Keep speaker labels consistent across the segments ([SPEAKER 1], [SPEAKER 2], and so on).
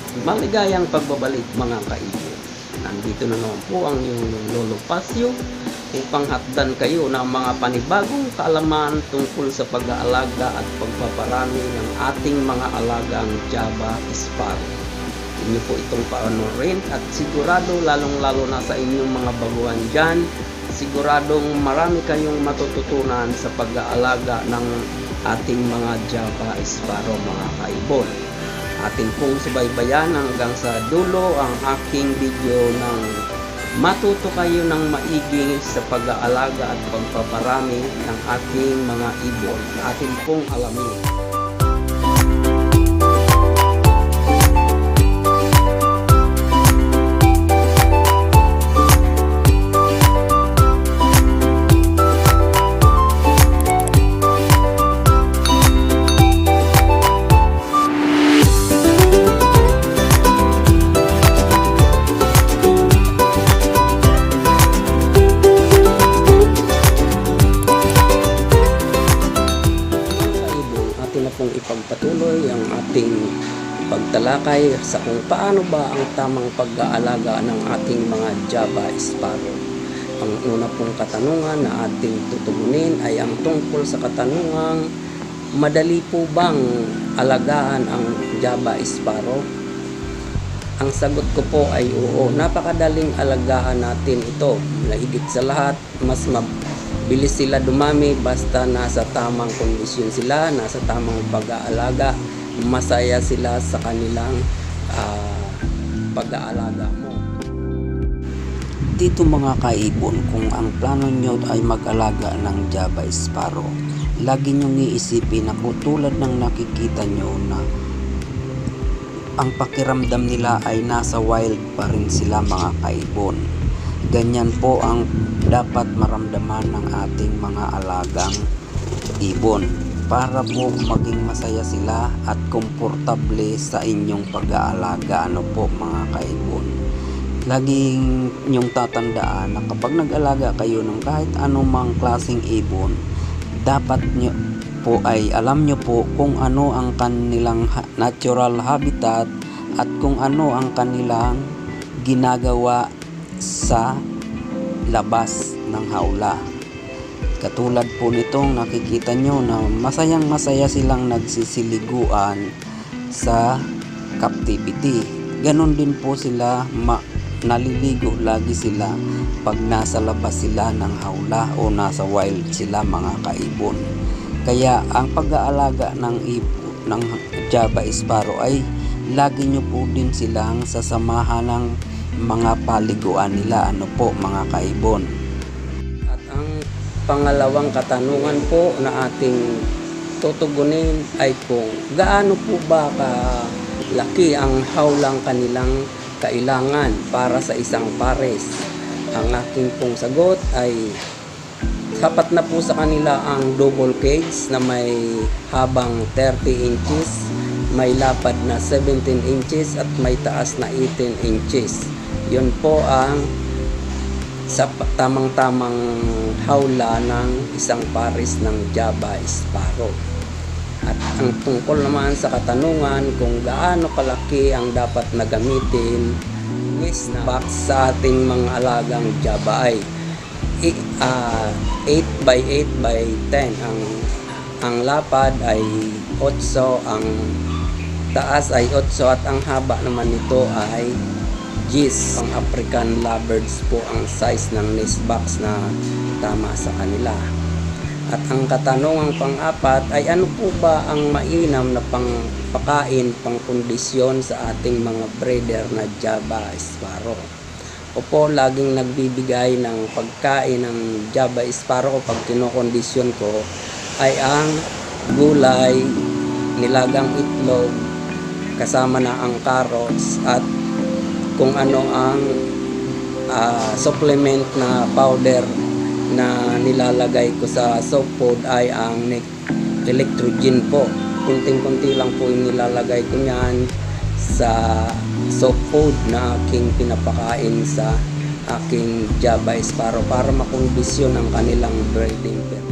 [SPEAKER 1] Maligayang pagbabalik mga kaibigan. Nandito na naman po ang iyong Lolo Pasio upang hatdan kayo ng mga panibagong kaalaman tungkol sa pag-aalaga at pagpaparami ng ating mga alagang Java Sparrow. Inyo po itong paanorin at sigurado lalong-lalo na sa inyong mga baguhan dyan, siguradong marami kayong matututunan sa pag-aalaga ng ating mga Java Sparrow mga kaibon. Atin pong subaybayan hanggang sa dulo ang aking video ng matuto kayo ng maigi sa pag-aalaga at pagpaparami ng ating mga ibon. Atin pong alamin. Pong ipagpatuloy ang ating pagtalakay sa kung paano ba ang tamang pag-aalaga ng ating mga Java Sparrow. Ang una pong katanungan na ating tutugunin ay ang tungkol sa katanungang madali po bang alagaan ang Java Sparrow? Ang sagot ko po ay oo, napakadaling alagaan natin ito. Higit sa lahat, mas bilis sila dumami basta nasa tamang kondisyon sila, nasa tamang pag-aalaga, masaya sila sa kanilang pag-aalaga mo. Dito mga kaibon, kung ang plano nyo ay mag-alaga ng Java Sparrow, lagi nyong iisipin na po tulad ng nakikita nyo na ang pakiramdam nila ay nasa wild pa rin sila mga kaibon. Ganyan po ang dapat maramdaman ng ating mga alagang ibon para po maging masaya sila at komportable sa inyong pag-aalaga. Ano po mga kaibon? Laging nyong tatandaan na kapag nag-alaga kayo ng kahit anumang klaseng ibon, dapat nyo po ay alam nyo po kung ano ang kanilang natural habitat at kung ano ang kanilang ginagawa sa labas ng hawla. Katulad po nitong nakikita nyo na masayang masaya silang nagsisiliguan sa captivity. Ganon din po sila, naliligo lagi sila pag nasa labas sila ng hawla o nasa wild sila mga kaibon. Kaya ang pag-aalaga ng Java Sparrow ay lagi nyo po din silang sasamahan ng mga paliguan nila. Ano po mga kaibon? At ang pangalawang katanungan po na ating tutugunin ay kung gaano po ba kalaki ang hawlang kanilang kailangan para sa isang pares. Ang aking pong sagot ay sapat na po sa kanila ang double cage na may habang 30 inches, may lapad na 17 inches at may taas na 18 inches. Yun po ang sa tamang-tamang hawla ng isang pares ng Java Sparrow. At ang tungkol naman sa katanungan kung gaano kalaki ang dapat na gamitin nest box sa ating mga alagang Java ay 8 by 8 by 10. Ang lapad ay 8, ang taas ay 8 at ang haba naman nito ay Gis. Ang African lovebirds po ang size ng nest box na tama sa kanila. At ang katanungang pang-apat ay ano po ba ang mainam na pangpakain, pangkondisyon sa ating mga breeder na Java Sparrow? Opo, laging nagbibigay ng pagkain ng Java Sparrow pag kinokondisyon ko ay ang gulay, nilagang itlog, kasama na ang carrots at kung ano ang supplement na powder na nilalagay ko sa soap food ay ang electrogen po. Kunting-kunti lang po yung nilalagay ko niyan sa soap food na aking pinapakain sa aking Java Sparrow para makondisyon ang kanilang breeding period.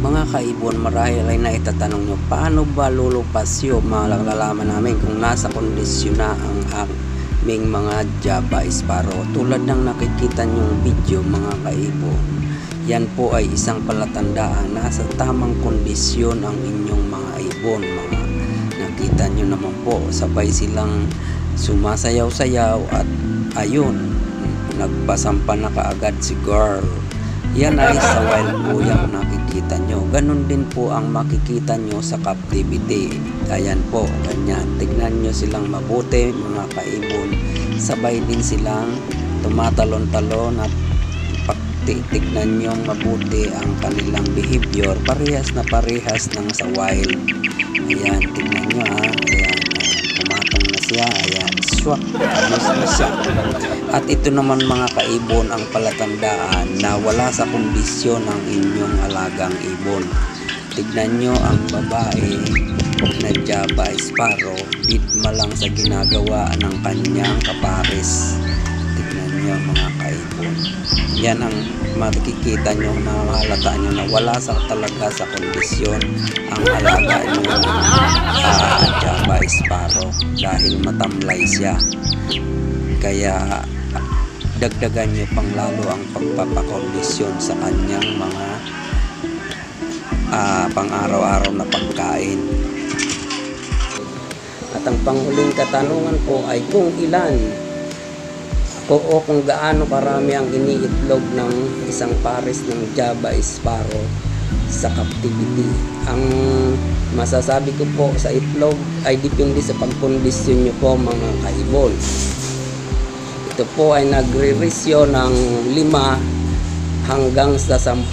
[SPEAKER 1] Mga kaibon, marahil ay naitatanong nyo, paano ba lulupas yun? Malalaman namin kung nasa kondisyon na ang aming mga Java Sparrow. Tulad ng nakikita nyong video mga kaibon, yan po ay isang palatandaan nasa tamang kondisyon ang inyong mga ibon. Mga nakita nyo naman po, sabay silang sumasayaw-sayaw at ayun, nagpasampa na kaagad si girl. Yan ay sa wild po yung nakikita nyo. Ganon din po ang makikita nyo sa captivity. Ayan po, ganyan. Tignan nyo silang mabuti mga kaibon. Sabay din silang tumatalon-talon at tignan nyo mabuti ang kanilang behavior. Parehas na parehas ng sa wild. Ayan, tignan nyo ha. Ayan, pumatong na siya. Ayan, swak. Ayos na siya. At ito naman mga kaibon ang palatandaan na wala sa kondisyon ang inyong alagang ibon. Tignan nyo ang babae na Java Sparrow, bigma lang sa ginagawa ng kanyang kapares. Tignan nyo mga kaibon. Yan ang makikita nyo, mahalata nyo na wala sa talaga sa kondisyon ang alaga nyo ng Java Sparrow dahil matamlay siya. Kaya dagdagan nyo pang lalo ang pagpapakondisyon sa kanyang mga pang-araw-araw na pagkain. At ang panghuling katanungan po ay kung ilan o kung gaano karami ang iniitlog ng isang pares ng Java Sparrow sa captivity. Ang masasabi ko po sa itlog ay depende sa pagkondisyon nyo po mga kaibon. Ito po ay nagre-resyo ng 5 hanggang sa 10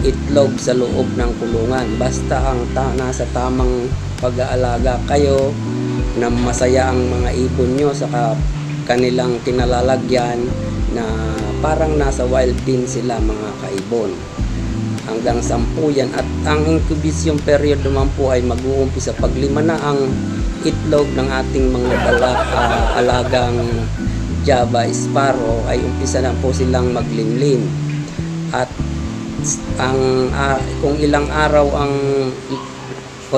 [SPEAKER 1] itlog sa loob ng kulungan. Basta ang nasa tamang pag-aalaga kayo na masaya ang mga ibon nyo sa kanilang kinalalagyan na parang nasa wild din sila mga kaibon. Hanggang 10 yan. At ang incubation period naman po ay mag-uumpisa pag 5 na ang itlog ng ating mga alagang Java Sparrow ay umpisa na po silang maglimlim. At ang kung ilang araw ang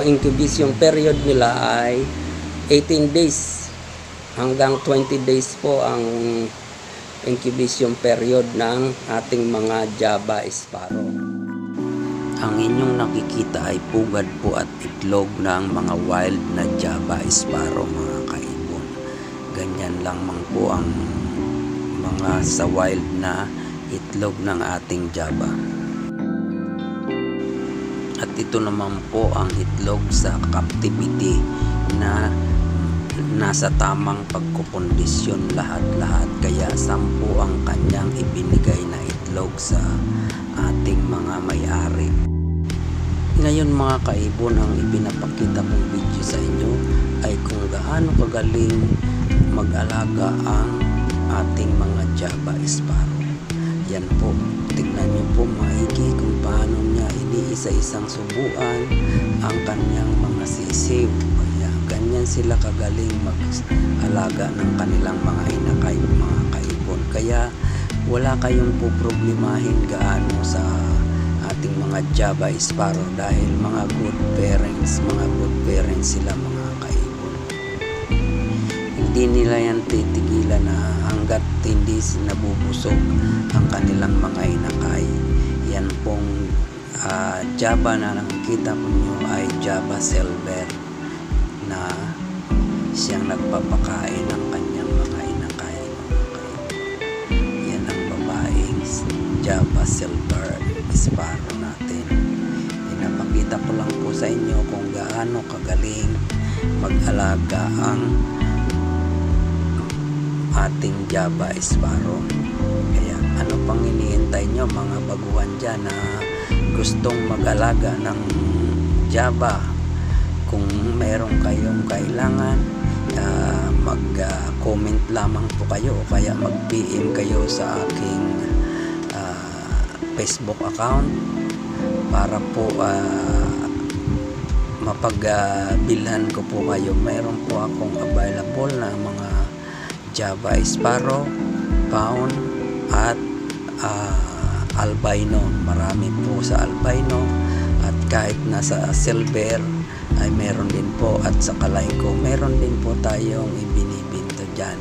[SPEAKER 1] incubation period nila ay 18 days hanggang 20 days po ang incubation period ng ating mga Java Sparrow. Ang inyong nakikita ay pugad po at itlog ng mga wild na Java Sparrow mga kaibon. Ganyan lang man po ang mga sa wild na itlog ng ating Java. At ito naman po ang itlog sa captivity na nasa tamang pagkukondisyon lahat-lahat. Kaya 10 ang kanyang ibinigay na itlog sa ating mga may-ari. Ngayon mga kaibon, ang ipinapakita kong video sa inyo ay kung gaano kagaling mag-alaga ang ating mga Java Sparrow. Yan po, tignan nyo po maigi kung paano niya iniisa-isang subuan ang kanyang mga sisiw. Kaya ganyan sila kagaling mag-alaga ng kanilang mga inakay, mga kaibon. Kaya wala kayong poproblemahin gaano sa ating mga Java Sparrow dahil mga good parents sila mga kaibon. Hindi nila yan titigilan na hanggat hindi nabubusog ang kanilang mga inakay. Yan pong Java na nakikita ko nyo ay Java Silver na siyang nagpapakain ng kanyang mga inakay, mga kaibon. Yan ang babaeng Java Silver Sparrow natin. Pinapakita ko lang po sa inyo kung gaano kagaling mag-alaga ang ating Java Sparrow. Kaya ano pang hinihintay nyo mga baguhan dyan na gustong mag-alaga ng Java? Kung meron kayong kailangan, mag-comment lamang po kayo o kaya mag-PM kayo sa aking Facebook account para po mapagbilhan ko po kayo. Mayroon po akong available na mga Java Sparrow, Pound at albino. Marami po sa albino kahit nasa silver ay meron din po, at sa kalay ko meron din po tayong ibinibinta dyan.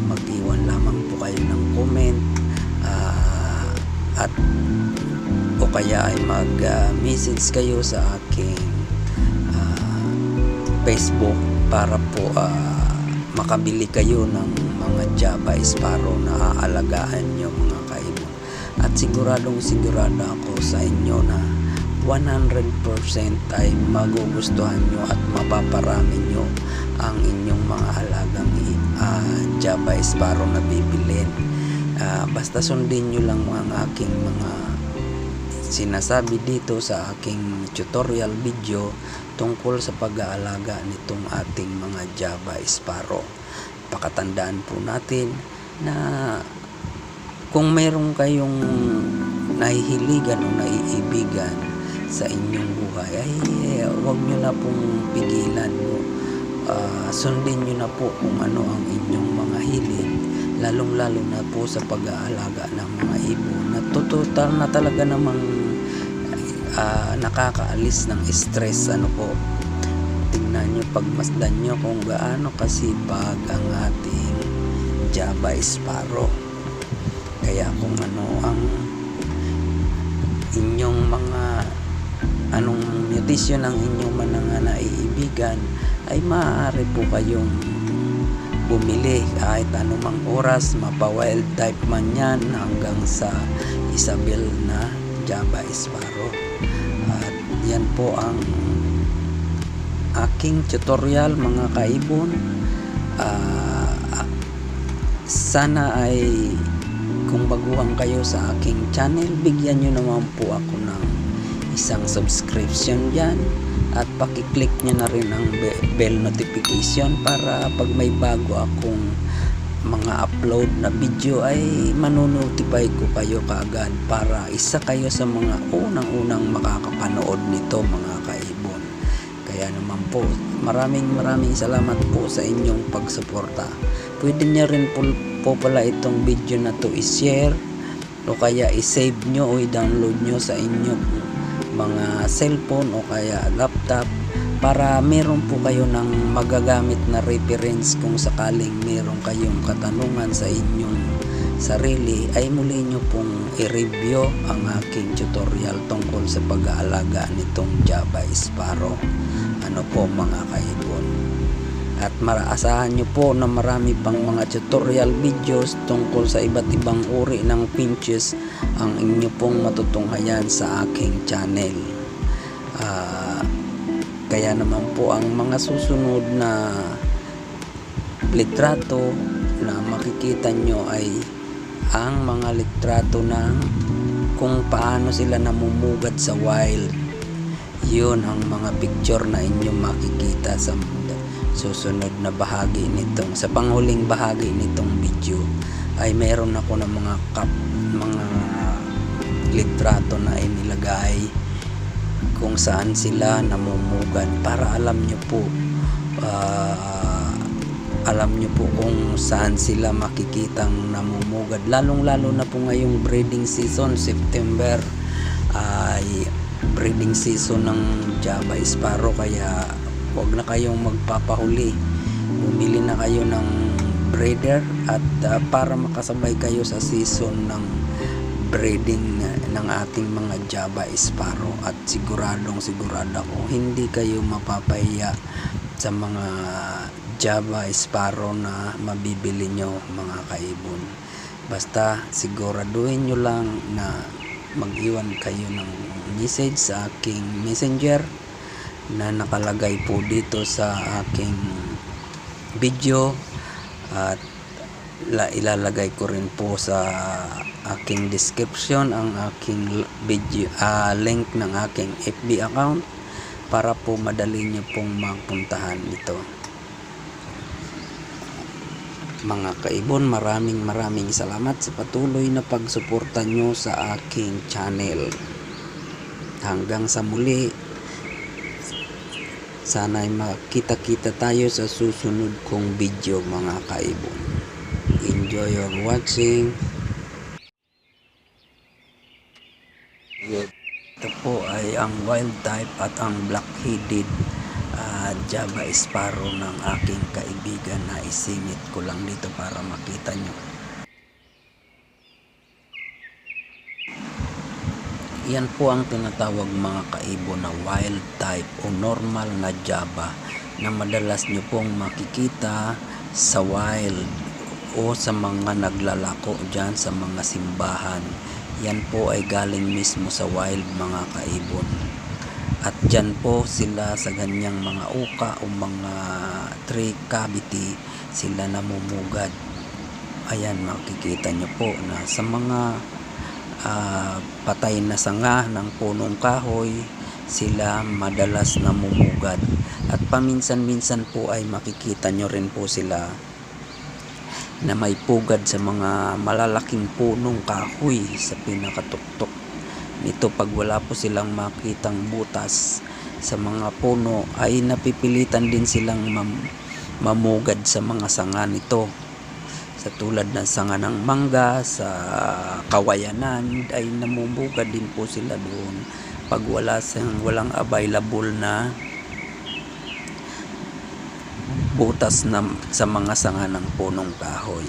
[SPEAKER 1] Mag-iwan lamang po kayo ng comment at o kaya ay mag-message kayo sa aking Facebook para po makabili kayo ng mga Java Sparrow na aalagaan nyo mga kaibon. At siguradong sigurado ako sa inyo na 100% ay magugustuhan nyo at mapaparami nyo ang inyong mga alagang Java Sparrow na bibilin. Basta sundin nyo lang ang aking mga sinasabi dito sa aking tutorial video tungkol sa pag-aalaga nitong ating mga Java Sparrow. Pakatandaan po natin na kung mayroon kayong nahihiligan o naiibigan sa inyong buhay ay huwag nyo na pong pigilan mo. Sundin nyo na po kung ano ang inyong mga hilig, lalong lalo na po sa pag-aalaga ng mga ibon na total na talaga namang nakakaalis ng stress. Ano po, tingnan nyo, pagmasdan nyo kung gaano kasipag ang ating Java Sparrow. Kaya kung ano ang inyong mga anong mutation ng inyong mga naiibigan ay maaari po kayong bumili kahit anumang oras, mapa-wild type man yan hanggang sa Isabel na Java Sparrow. At yan po ang aking tutorial mga kaibon. Sana ay kung baguhan kayo sa aking channel, bigyan nyo naman po ako ng isang subscription dyan at pakiclick nyo na rin ang bell notification para pag may bago akong mga upload na video ay manonotify ko kayo kaagad para isa kayo sa mga unang-unang makakapanood nito mga kaibon. Kaya naman po, maraming salamat po sa inyong pagsuporta. Pwede nyo rin po pala itong video na to i-share o kaya i-save nyo o i-download nyo sa inyong mga cellphone o kaya laptop para meron po kayo ng magagamit na reference kung sakaling meron kayong katanungan sa inyong sarili ay muli nyo pong i-review ang aking tutorial tungkol sa pag-aalaga nitong Java Sparrow. Ano po mga kaibon. At maraasahan nyo po na marami pang mga tutorial videos tungkol sa iba't ibang uri ng finches ang inyo pong matutunghayan sa aking channel. Kaya naman po ang mga susunod na litrato na makikita nyo ay ang mga litrato ng kung paano sila namumugad sa wild. Yun ang mga picture na inyong makikita sa susunod na bahagi nitong, sa panghuling bahagi nitong video ay meron ako ng mga litrato na inilagay kung saan sila namumugad para alam nyo po kung saan sila makikitang namumugad, lalong lalo na po ngayong breeding season. September ay breeding season ng Java Sparrow, kaya huwag na kayong magpapahuli, bumili na kayo ng breeder at para makasabay kayo sa season ng breeding ng ating mga Java Sparrow. At sigurado ako hindi kayo mapapahiya sa mga Java Sparrow na mabibili nyo mga kaibon. Basta siguraduhin nyo lang na mag-iwan kayo ng message sa aking messenger na nakalagay po dito sa aking video, at ilalagay ko rin po sa aking description ang aking video, link ng aking FB account para po madali nyo pong mapuntahan ito. Mga kaibon, maraming salamat sa patuloy na pagsuporta nyo sa aking channel. Hanggang sa muli, sana ay makita-kita tayo sa susunod kong video mga kaibon. Enjoy your watching. Ito po ay ang wild type at ang black-headed Java Sparrow ng aking kaibigan na isingit ko lang dito para makita nyo. Yan po ang tinatawag mga kaibo na wild type o normal na Java na madalas nyo pong makikita sa wild o sa mga naglalako dyan sa mga simbahan. Yan po ay galing mismo sa wild mga kaibon. At dyan po sila sa ganyang mga uka o mga tree cavity sila namumugad. Ayan, makikita nyo po na sa mga patay na sanga ng punong kahoy sila madalas namumugad. At paminsan-minsan po ay makikita nyo rin po sila na may pugad sa mga malalaking punong kahoy sa pinakatuktok nito. Pag wala po silang makitang butas sa mga puno ay napipilitan din silang mamugad sa mga sanga nito, sa tulad ng sanga ng mangga sa kawayanan ay namumugad din po sila doon pag walang available na butas na sa mga sanga ng punong kahoy.